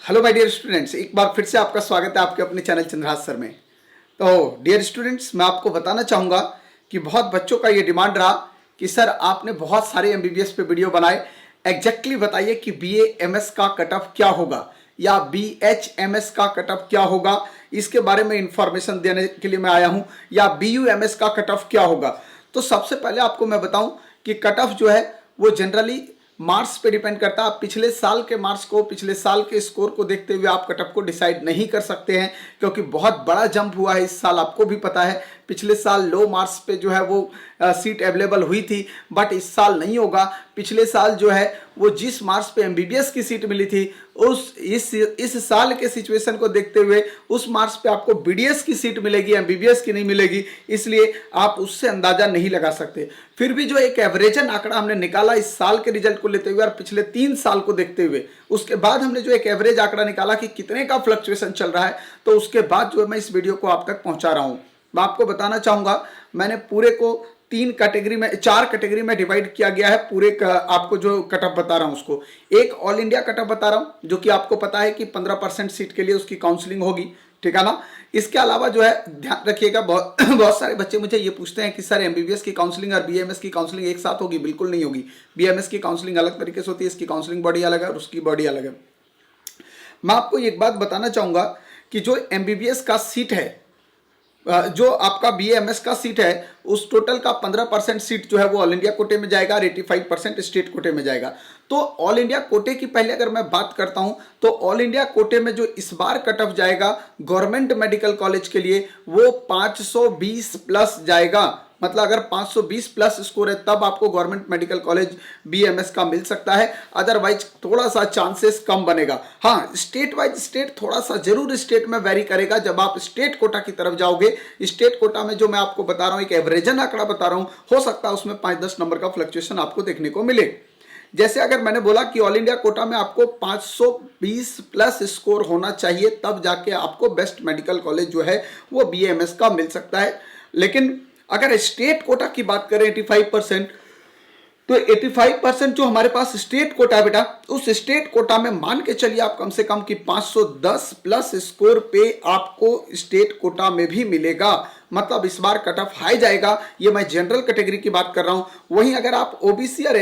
Hello my dear students, एक बार फिर से आपका स्वागत है आपके अपने चैनल चंद्रहास सर में। तो डियर स्टूडेंट्स, मैं आपको बताना चाहूँगा कि बहुत बच्चों का ये डिमांड रहा कि सर आपने बहुत सारे एमबीबीएस पे वीडियो बनाए, एग्जैक्टली बताइए कि बीएएमएस का कट ऑफ क्या होगा या बीएचएमएस का कट ऑफ क्या होगा। इसके बारे में इंफॉर्मेशन देने के लिए मैं आया हूँ। या बीयूएमएस का कट ऑफ क्या होगा। तो सबसे पहले आपको मैं बताऊं कि कट ऑफ जो है वो जनरली मार्क्स पे डिपेंड करता है। आप पिछले साल के मार्क्स को, पिछले साल के स्कोर को देखते हुए आप कट ऑफ को डिसाइड नहीं कर सकते हैं, क्योंकि बहुत बड़ा जंप हुआ है इस साल। आपको भी पता है पिछले साल लो मार्क्स पे जो है वो सीट अवेलेबल हुई थी, बट इस साल नहीं होगा। पिछले साल जो है वो जिस मार्क्स पे एमबीबीएस की सीट मिली थी, इस साल के सिचुएशन को देखते हुए उस मार्क्स पे आपको बीडीएस की सीट मिलेगी, एमबीबीएस की नहीं मिलेगी। इसलिए आप उससे अंदाजा नहीं लगा सकते। फिर भी जो एक एवरेजन आंकड़ा हमने निकाला इस साल के रिजल्ट को लेते हुए और पिछले 3 साल को देखते हुए, उसके बाद हमने जो एक एवरेज आंकड़ा निकाला कि कितने का फ्लक्चुएशन चल रहा है, तो उसके बाद जो है मैं इस वीडियो को आप तक पहुंचा रहा हूं। मैं आपको बताना चाहूंगा, मैंने पूरे को 4 कैटेगरी में डिवाइड किया गया है। पूरे आपको जो कट ऑफ बता रहा हूं उसको एक ऑल इंडिया कट ऑफ बता रहा हूं, जो कि आपको पता है कि 15% सीट के लिए उसकी काउंसलिंग होगी, ठीक है ना। इसके अलावा जो है ध्यान रखिएगा, बहुत सारे बच्चे मुझे ये पूछते हैं कि सर एमबीबीएस की काउंसलिंग और बीएमएस की काउंसलिंग एक साथ होगी। बिल्कुल नहीं होगी। बीएमएस की काउंसलिंग अलग तरीके से होती है, इसकी काउंसलिंग बॉडी अलग है और उसकी बॉडी अलग है। मैं आपको एक बात बताना चाहूंगा कि जो एमबीबीएस का सीट है, जो आपका बीएमएस का सीट है, उस टोटल का 15% सीट जो है वो ऑल इंडिया कोटे में जाएगा और 85% स्टेट कोटे में जाएगा। तो ऑल इंडिया कोटे की पहले अगर मैं बात करता हूं, तो ऑल इंडिया कोटे में जो इस बार कट ऑफ जाएगा गवर्नमेंट मेडिकल कॉलेज के लिए, वो 520 प्लस जाएगा। मतलब अगर 520 प्लस स्कोर है तब आपको गवर्नमेंट मेडिकल कॉलेज बीएमएस का मिल सकता है, अदरवाइज थोड़ा सा चांसेस कम बनेगा। हाँ, स्टेट वाइज स्टेट थोड़ा सा जरूर स्टेट में वेरी करेगा। जब आप स्टेट कोटा की तरफ जाओगे, स्टेट कोटा में जो मैं आपको बता रहा हूं, एक एवरेजन आंकड़ा बता रहा हूं, हो सकता है उसमें 5-10 नंबर का फ्लक्चुएशन आपको देखने को मिले। जैसे अगर मैंने बोला कि ऑल इंडिया कोटा में आपको 520 प्लस स्कोर होना चाहिए, तब जाके आपको बेस्ट मेडिकल कॉलेज जो है वो बीएमएस का मिल सकता है। लेकिन अगर स्टेट कोटा की बात करें 85%, तो 85% जो हमारे पास स्टेट कोटा है बेटा, उस स्टेट कोटा में मान के चलिए आप कम से कम कि 510 प्लस स्कोर पे आपको स्टेट कोटा में भी मिलेगा। मतलब इस बार कट ऑफ हाई जाएगा। ये मैं जनरल कैटेगरी की बात कर रहा हूं। वहीं अगर आप ओबीसी और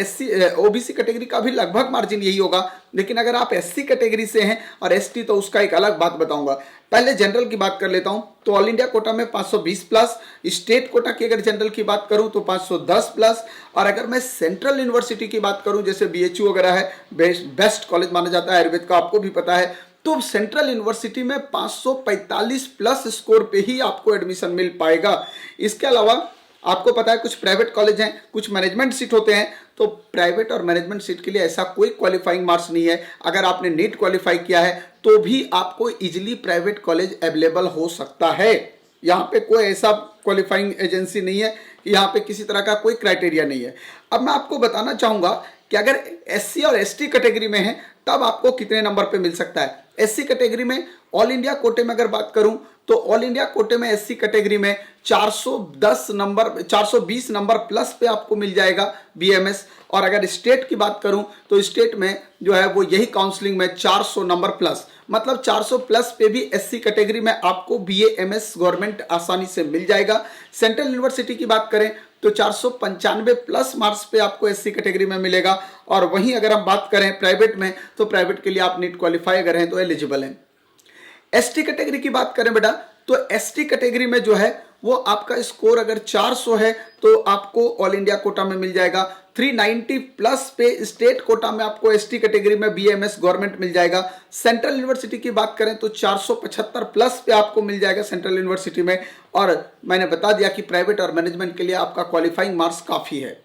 ओबीसी कैटेगरी का भी लगभग मार्जिन यही होगा। लेकिन अगर आप एससी कैटेगरी से हैं और एसटी, तो उसका एक अलग बात बताऊंगा। पहले जनरल की बात कर लेता हूं। तो ऑल इंडिया कोटा में 520 प्लस, स्टेट कोटा की अगर जनरल की बात करूं तो 510 प्लस, और अगर मैं सेंट्रल यूनिवर्सिटी की बात करूं, जैसे बीएचयू वगैरह है, बेस्ट कॉलेज माना जाता है आयुर्वेद का, आपको भी पता है, तो सेंट्रल यूनिवर्सिटी में 545 प्लस स्कोर पे ही आपको एडमिशन मिल पाएगा। इसके अलावा आपको पता है कुछ प्राइवेट कॉलेज हैं, कुछ मैनेजमेंट सीट होते हैं। तो प्राइवेट और मैनेजमेंट सीट के लिए ऐसा कोई क्वालिफाइंग मार्क्स नहीं है। अगर आपने नीट क्वालिफाई किया है तो भी आपको इजीली प्राइवेट कॉलेज अवेलेबल हो सकता है। यहाँ पे कोई ऐसा क्वालिफाइंग एजेंसी नहीं है, यहाँ पे किसी तरह का कोई क्राइटेरिया नहीं है। अब मैं आपको बताना चाहूंगा कि अगर एससी और एसटी कैटेगरी में है तब आपको कितने नंबर पे मिल सकता है। एससी कैटेगरी में ऑल इंडिया कोटे में अगर बात करूं, तो ऑल इंडिया कोटे में एससी कैटेगरी में 420 नंबर प्लस पे आपको मिल जाएगा बीएमएस। और अगर स्टेट की बात करूं तो स्टेट में जो है वो यही काउंसलिंग में 400 नंबर प्लस, मतलब 400 प्लस पे भी एससी कैटेगरी में आपको बीएएमएस गवर्नमेंट आसानी से मिल जाएगा। सेंट्रल यूनिवर्सिटी की बात करें तो 495 प्लस मार्क्स पे आपको एससी कैटेगरी में मिलेगा। और वहीं अगर हम बात करें प्राइवेट में, तो प्राइवेट के लिए आप नीट क्वालिफाई अगर हैं तो एलिजिबल हैं। एसटी कैटेगरी की बात करें बेटा, तो एसटी कैटेगरी में जो है वो आपका स्कोर अगर 400 है तो आपको ऑल इंडिया कोटा में मिल जाएगा। 390 प्लस पे स्टेट कोटा में आपको एसटी कैटेगरी में बीएमएस गवर्नमेंट मिल जाएगा। सेंट्रल यूनिवर्सिटी की बात करें तो 475 प्लस पे आपको मिल जाएगा सेंट्रल यूनिवर्सिटी में। और मैंने बता दिया कि प्राइवेट और मैनेजमेंट के लिए आपका क्वालिफाइंग मार्क्स काफी है।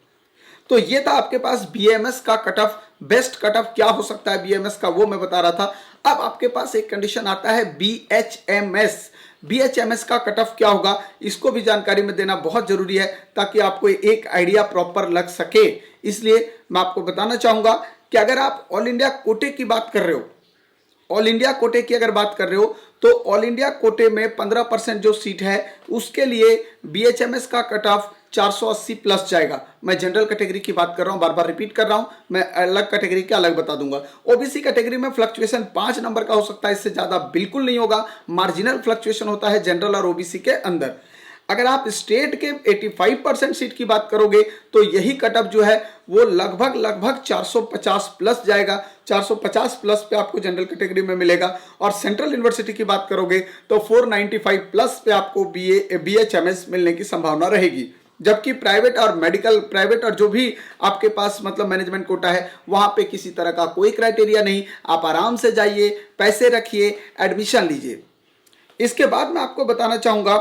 तो ये था आपके पास बीएमएस का cut off. Best cut off क्या हो सकता है बीएमएस का, वो मैं बता रहा था। अब आपके पास एक कंडीशन आता है बीएचएमएस। बीएचएमएस का कट ऑफ क्या होगा, इसको भी जानकारी में देना बहुत जरूरी है, ताकि आपको एक आइडिया प्रॉपर लग सके। इसलिए मैं आपको बताना चाहूंगा कि अगर आप ऑल इंडिया कोटे की बात कर रहे हो, ऑल इंडिया कोटे की अगर बात कर रहे हो, तो ऑल इंडिया कोटे में 15% जो सीट है उसके लिए बीएचएमएस का कट ऑफ 480 प्लस जाएगा। मैं जनरल कैटेगरी की बात कर रहा हूं, बार बार रिपीट कर रहा हूं, मैं अलग कैटेगरी के अलग बता दूंगा। ओबीसी कैटेगरी में फ्लक्चुएशन 5 नंबर का हो सकता है, इससे ज्यादा बिल्कुल नहीं होगा। मार्जिनल फ्लक्चुएशन होता है जनरल और ओबीसी के अंदर। अगर आप स्टेट के 85% सीट की बात करोगे तो यही कटअप जो है वो लगभग 450 प्लस जाएगा। 450 प्लस पे आपको जनरल कैटेगरी में मिलेगा। और सेंट्रल यूनिवर्सिटी की बात करोगे तो 495 प्लस पे आपको BHMS मिलने की संभावना रहेगी। जबकि प्राइवेट और जो भी आपके पास मतलब मैनेजमेंट कोटा है वहां पे किसी तरह का कोई क्राइटेरिया नहीं। आप आराम से जाइए, पैसे रखिए, एडमिशन लीजिए। इसके बाद मैं आपको बताना चाहूंगा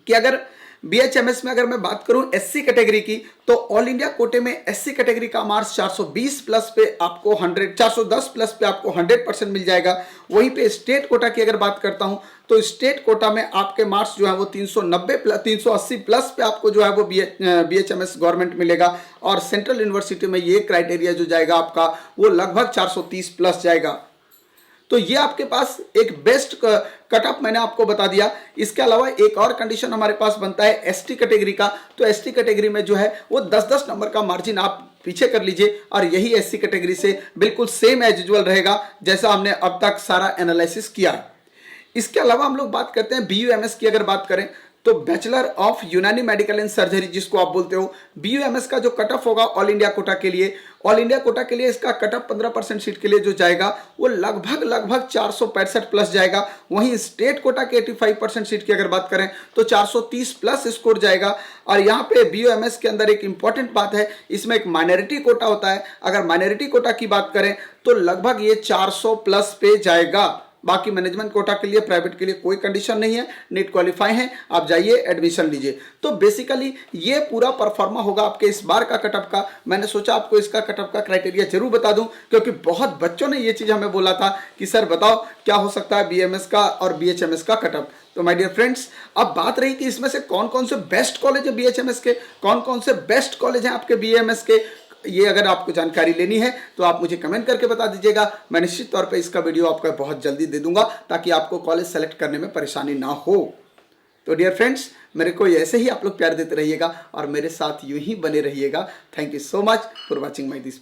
कि अगर BHMS में अगर मैं बात करूं SC कैटेगरी की, तो ऑल इंडिया कोटे में SC कैटेगरी का मार्क्स 420 प्लस पे आपको 410 प्लस पे आपको 100% मिल जाएगा। वहीं पे स्टेट कोटा की अगर बात करता हूं तो स्टेट कोटा में आपके मार्क्स जो है वो 380 प्लस पे आपको जो है वो BHMS गवर्नमेंट मिलेगा। और सेंट्रल यूनिवर्सिटी में ये क्राइटेरिया जो जाएगा आपका वो लगभग 430 प्लस जाएगा। तो ये आपके पास एक बेस्ट कटअप मैंने आपको बता दिया। इसके अलावा एक और कंडीशन हमारे पास बनता है ST कैटेगरी का। तो ST कैटेगरी में जो है वो 10-10 नंबर का मार्जिन आप पीछे कर लीजिए और यही SC कैटेगरी से बिल्कुल सेम एज यूजुअल रहेगा जैसा हमने अब तक सारा एनालिसिस किया। इसके अलावा हम लोग बात करते हैं BUMS की। अगर बात करें तो बैचलर ऑफ यूनानी मेडिकल एंड सर्जरी जिसको आप बोलते हो, BUMS का जो कटअप होगा ऑल इंडिया कोटा के लिए, इसका कटअप 15% सीट के लिए जो जाएगा वो लगभग 465 प्लस जाएगा। वहीं स्टेट कोटा के 85% सीट की अगर बात करें तो 430 प्लस स्कोर जाएगा। और यहाँ पे BUMS के अंदर एक इंपॉर्टेंट बात है, इसमें एक माइनॉरिटी कोटा होता है। अगर माइनॉरिटी कोटा की बात करें तो लगभग ये 400 प्लस पे जाएगा। बाकी मैनेजमेंट कोटा के लिए, प्राइवेट के लिए कोई कंडीशन नहीं है, नीट क्वालिफाई है, आप जाइए एडमिशन लीजिए। तो बेसिकली ये पूरा परफॉर्मा होगा आपके इस बार का कटअप का। मैंने सोचा आपको इसका कटअप का क्राइटेरिया जरूर बता दूं, क्योंकि बहुत बच्चों ने ये चीज हमें बोला था कि सर बताओ क्या हो सकता है BMS का और BHMS का कटअप। तो माय डियर फ्रेंड्स, अब बात रही कि इसमें से कौन कौन से बेस्ट कॉलेज है BHMS के, कौन कौन से बेस्ट कॉलेज हैं आपके BMS के। ये अगर आपको जानकारी लेनी है तो आप मुझे कमेंट करके बता दीजिएगा। मैं निश्चित तौर पे इसका वीडियो आपको बहुत जल्दी दे दूंगा ताकि आपको कॉलेज सेलेक्ट करने में परेशानी ना हो। तो डियर फ्रेंड्स, मेरे को ऐसे ही आप लोग प्यार देते रहिएगा और मेरे साथ यूं ही बने रहिएगा। Thank you so much for watching my this video.